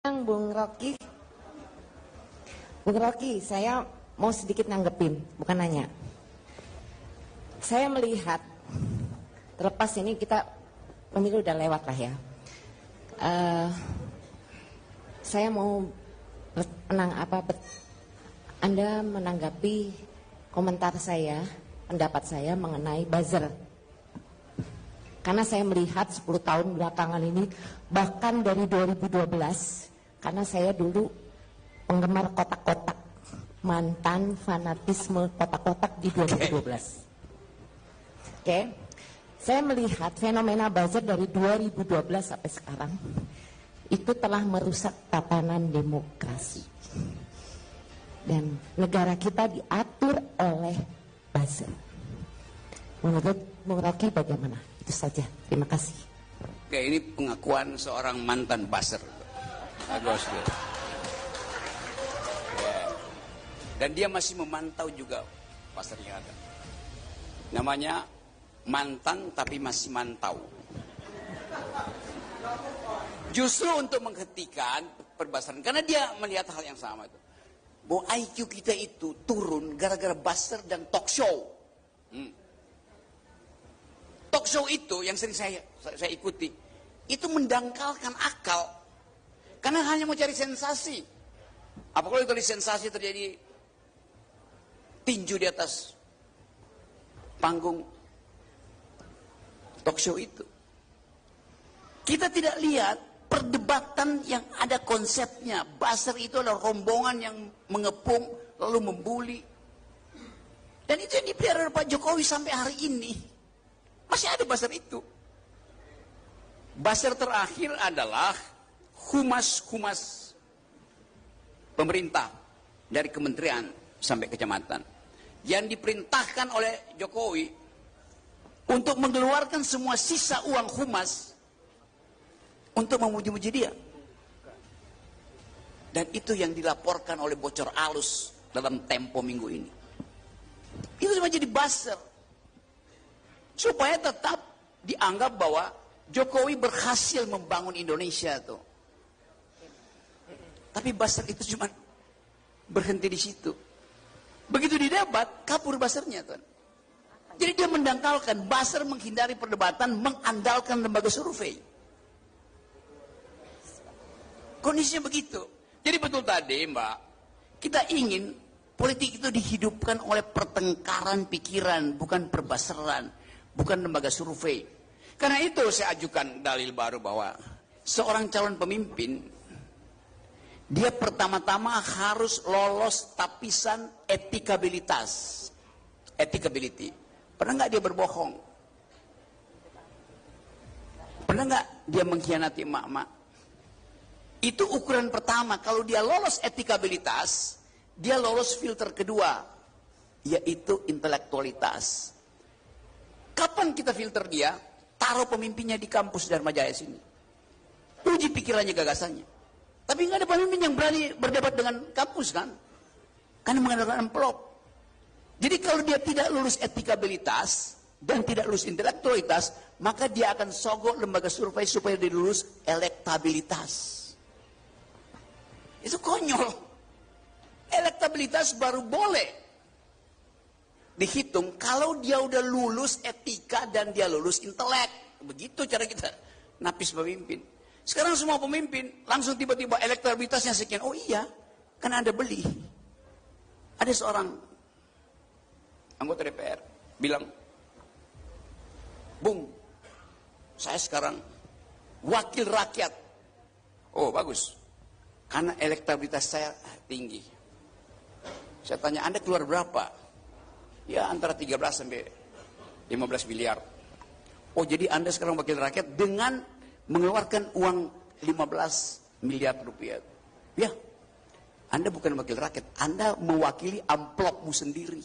Bung Rocky. Bung Rocky, saya mau sedikit nanggepin, bukan nanya. Saya melihat, terlepas ini kita pemilu udah lewat lah ya. Saya mau Anda menanggapi komentar saya, pendapat saya mengenai buzzer. Karena saya melihat 10 tahun belakangan ini, bahkan dari 2012, karena saya dulu penggemar kotak-kotak, mantan fanatisme kotak-kotak di 2012. Oke. Saya melihat fenomena buzzer dari 2012 sampai sekarang, itu telah merusak tatanan demokrasi. Dan negara kita diatur oleh buzzer. Menurut Bung Rocky bagaimana? Itu saja, terima kasih. Oke, ini pengakuan seorang mantan buzzer. Bagus. Dan dia masih memantau juga buzzer yang ada. Namanya mantan tapi masih mantau. Justru untuk menghentikan perbasaran, karena dia melihat hal yang sama itu. Bahwa IQ kita itu turun gara-gara buzzer dan talk show. Talk show itu yang sering saya ikuti, itu mendangkalkan akal. Karena hanya mau cari sensasi. Apalagi kalau sensasi terjadi tinju di atas panggung talk show itu. Kita tidak lihat perdebatan yang ada konsepnya. Buzzer itu adalah rombongan yang mengepung lalu membuli. Dan itu yang dipelihara oleh Pak Jokowi sampai hari ini. Masih ada buzzer itu. Buzzer terakhir adalah humas-humas pemerintah dari kementerian sampai kecamatan yang diperintahkan oleh Jokowi untuk mengeluarkan semua sisa uang humas untuk memuji-muji dia. Dan itu yang dilaporkan oleh bocor alus dalam Tempo minggu ini. Itu cuma jadi buzzer supaya tetap dianggap bahwa Jokowi berhasil membangun Indonesia tuh. Tapi buzzer itu cuma berhenti di situ. Begitu didebat, kabur buzzernya tuh. Jadi dia mendangkalkan, buzzer menghindari perdebatan, mengandalkan lembaga survei. Kondisinya begitu. Jadi betul tadi Mbak, kita ingin politik itu dihidupkan oleh pertengkaran pikiran, bukan perbaseran, bukan lembaga survei. Karena itu saya ajukan dalil baru bahwa seorang calon pemimpin, dia pertama-tama harus lolos tapisan etikabilitas. Etikability. Pernah nggak dia berbohong? Pernah nggak dia mengkhianati emak-emak? Itu ukuran pertama. Kalau dia lolos etikabilitas, dia lolos filter kedua, yaitu intelektualitas. Kapan kita filter dia? Taruh pemimpinnya di kampus Dharma Jaya sini. Uji pikirannya, gagasannya. Tapi nggak ada pemimpin yang berani berdebat dengan kampus kan? Karena mengandalkan amplop. Jadi kalau dia tidak lulus etikabilitas dan tidak lulus intelektualitas, maka dia akan sogok lembaga survei supaya dia lulus elektabilitas. Itu konyol. Elektabilitas baru boleh dihitung kalau dia udah lulus etika dan dia lulus intelek. Begitu cara kita napis pemimpin. Sekarang semua pemimpin langsung tiba-tiba elektabilitasnya sekian. Oh iya, kan Anda beli. Ada seorang anggota DPR bilang, Bung, saya sekarang wakil rakyat. Oh bagus, karena elektabilitas saya tinggi. Saya tanya, Anda keluar berapa? Ya antara 13 sampai 15 miliar. Oh jadi Anda sekarang wakil rakyat dengan mengeluarkan uang 15 miliar rupiah. Ya, Anda bukan wakil rakyat, Anda mewakili amplopmu sendiri.